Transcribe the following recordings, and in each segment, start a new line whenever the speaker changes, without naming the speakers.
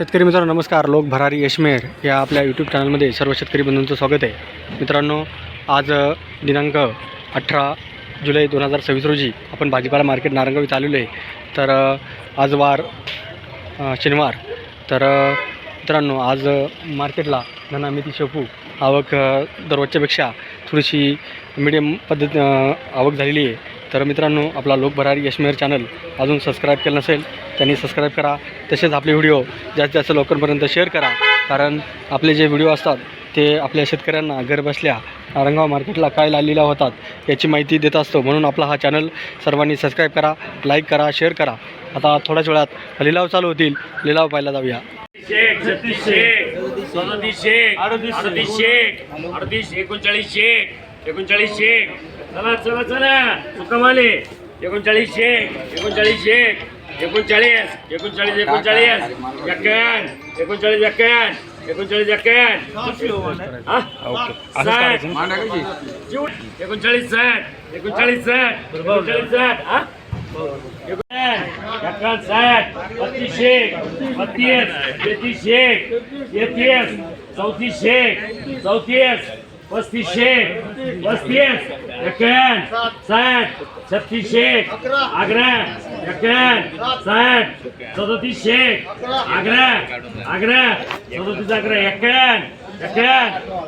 शेतकरी मित्रांनो नमस्कार. लोक भरारी यशमेर या आपल्या यूट्यूब चॅनलमध्ये सर्व शेतकरी बंधूंचं स्वागत आहे. मित्रांनो, आज दिनांक 18 जुलै 2026 रोजी आपण भाजीपाला मार्केट नारंगाव इथं आलेलो आहे. तर आज वार शनिवार. तर मित्रांनो, आज मार्केटला धना मेथी शेपू आवक दररोजच्यापेक्षा थोडीशी मीडियम पद्धत आवक झालेली आहे. तर मित्रांनो, आपला लोक भरारी यशमेर चॅनल अजून सबस्क्राईब केलं नसेल त्यांनी सबस्क्राईब करा. तसेच आपले व्हिडिओ जास्तीत जास्त लोकांपर्यंत शेअर करा, कारण आपले जे व्हिडिओ असतात ते आपल्या शेतकऱ्यांना घरबसल्या नारंगाव मार्केटला काय लावलेल्या होतात याची माहिती देत असतो. म्हणून आपला हा चॅनल सर्वांनी सबस्क्राईब करा, लाईक करा, शेअर करा. आता थोड्याच वेळात लिलाव चालू होतील. लिलाव पाहायला जाऊया.
शेख 36 शेख 37 शेख 38 शेख 38 39 शेख 39 शेख. चला चला चला सुकमाले 39 शेख 39 शेख 39 39 39 एकावन्न 39 एकावन्न 39 एकावन्न हा 60 39 60 39 60 39 60 हा 60 32 शेख 32 33 शेख 33 34 शेख 34 35 शेख 35 एकावन्न 60 36 शेख 11 एकावन्न 60 37 शेख 11 11 37 11 एकावन्न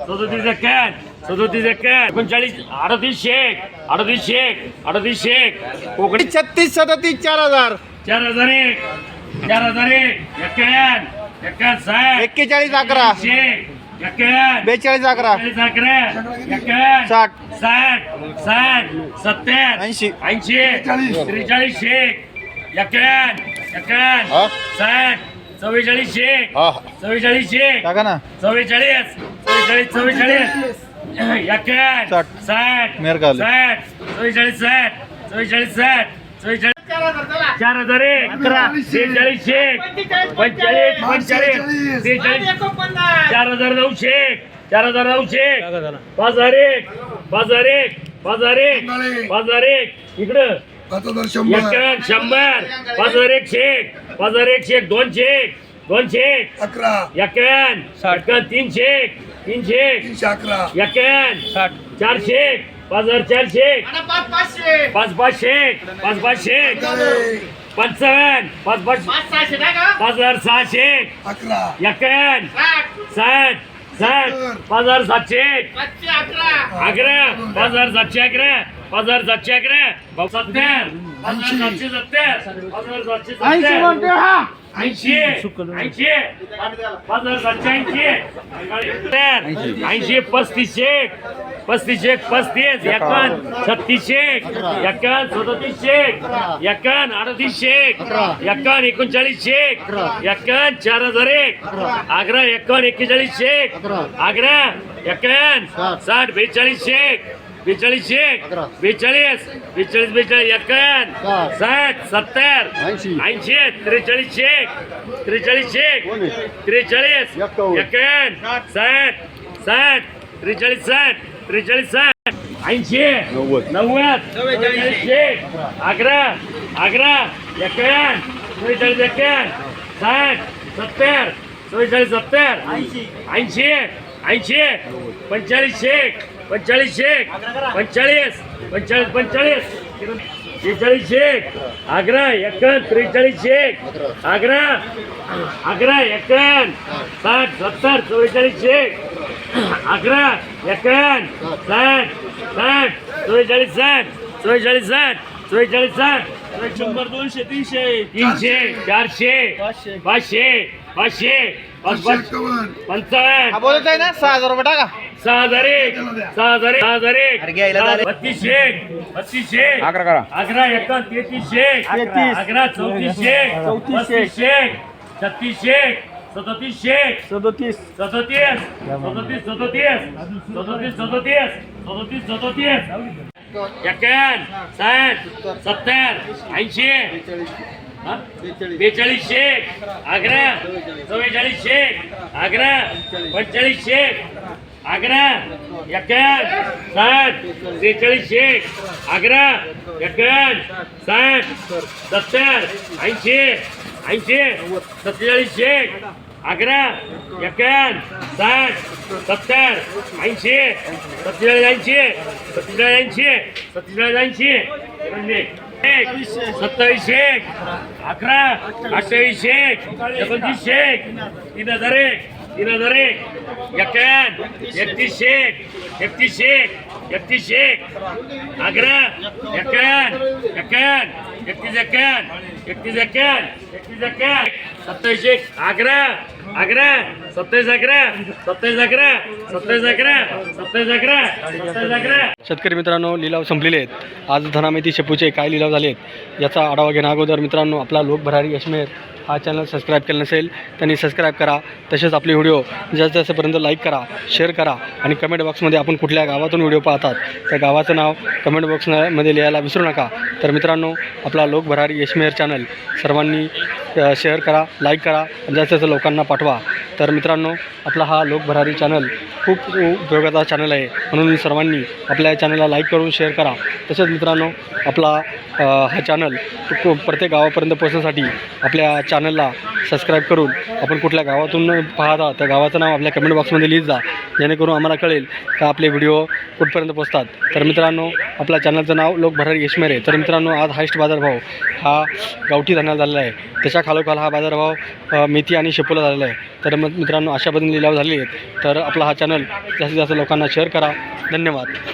37 एकावन्न 37 एकावन्न 39 38 शेख 38 शेख 38 शेख कोकणी
36 37 4000
4001 4001 एकावन्न 60
41 11
शेख एकावन्न
42 11
एकावन्न
60
60 60 70
80
80 43 शेख एकावन्न एकावन्न 60 44 शेख 44 शेख
टाका ना
44 44 44 एकावन्न 60
मेहर का
60 44 60 44 60 44 4001 46 शेख 45 45 46 4009 शेख 4009 शेख 5001 5001 5001 5001 इकडं 100 5001 शेख 5001 शेख 2 शेख 2 शेख 11 3 शेख 3 शेख 11 4 शेख 5004 शेख 55 शेख 55 शेख 55 5006 शेख 51 60 60 5007 शेख 11 5711 5711 70 5770 5770 80 35 शेख 35 शेख 35 एकावन्न 36 शेख एकावन्न 37 शेख एकावन्न 38 शेख एकावन्न 39 शेख एकावन्न 4001 11 एकावन्न 41 शेख 11 एकावन्न 60 42 शेख 42 शेख 42 42 42 एकावन्न 60 70 80 43 शेख 43 शेख 43 एकावन्न 60 60 43 60 43 60 80 90 44 शेख 11 11 एकावन्न 43 एकावन्न 60 70 44 70 80 80 45 शेख 45 शेख 45 45 45 46 शेख 11 एकावन्न 43 शेख 11 11 एकावन्न 60 70 44 शेख 11 एकावन्न 60 60 44 60 44 60 44 60 100 200 300 300 400 500 500 55
बोलत आहे ना 6000 रुपये टाका
6001 32 शेख 32 शेख 11 एकावन्न 33 शेख 11 34 शेख 35 शेख 36 शेख 37 शेख
37
37 37 37 37 37 एकावन्न 60 70 80 42 शेख 11 44 शेख 11 45 शेख 11 एकावन्न 60 43 शेख 11 एकावन्न 60 70 80 80 47 शेक 11 51 60 70 80 47 80 47 80 27 शेक 11 28 शेक 29 शेक 3001 3001 31 शेक 31 शेक 31 शेक 11 51 51 31 31 27 शेक 11 11 27 11 27 11 27 11 27 11 27 11
शेतकरी मित्रांनो, लिलाव संपलेले आहेत. आज धनामेथी शेपूचे काय लिलाव झाले आहेत याचा आढावा घेण्या अगोदर मित्रांनो, आपला लोक भरारी यशमेर हा चॅनल सबस्क्राईब केला नसेल त्यांनी सबस्क्राईब करा. तसेच आपले व्हिडिओ जास्तीत जास्तपर्यंत लाईक करा, शेअर करा आणि कमेंट बॉक्समध्ये आपण कुठल्या गावातून व्हिडिओ पाहतात त्या गावाचं नाव कमेंट बॉक्समध्ये लिहायला विसरू नका. तर मित्रांनो, आपला लोक भरारी यशमेर चॅनल सर्वांनी शेअर करा, लाईक करा आणि जास्तीत जास्त लोकांना पाठवा. तर मित्रांनो, आपला हा लोक भरारी चॅनल खूप उपयोगाचा चॅनल आहे, म्हणून सर्वांनी आपल्या या चॅनलला लाईक करून शेअर करा. तसेच मित्रांनो, आपला हा चॅनल प्रत्येक गावापर्यंत पोहोचण्यासाठी आपल्या चॅनलला सबस्क्राईब करून आपण कुठल्या गावातून पाहता त्या गावाचं नाव आपल्या कमेंट बॉक्समध्ये लिहित जा, जेणेकरून आम्हाला कळेल का आपले व्हिडिओ कुठपर्यंत पोहोचतात. तर मित्रांनो, आपल्या चॅनलचं नाव लोक भरारी यशमेर आहे. तर मित्रांनो, आज हायस्ट बाजारभाव हा गावठी धान्याला झालेला आहे. त्याच्या खालोखाल हा बाजारभाव मेथी आणि शेपूला झालेला आहे. तर मग मित्रांनो, अशा पद्धतीने लिलाव झालेले आहेत. तर आपला हा चॅनल जास्तीत जास्त लोकांना शेअर करा. धन्यवाद.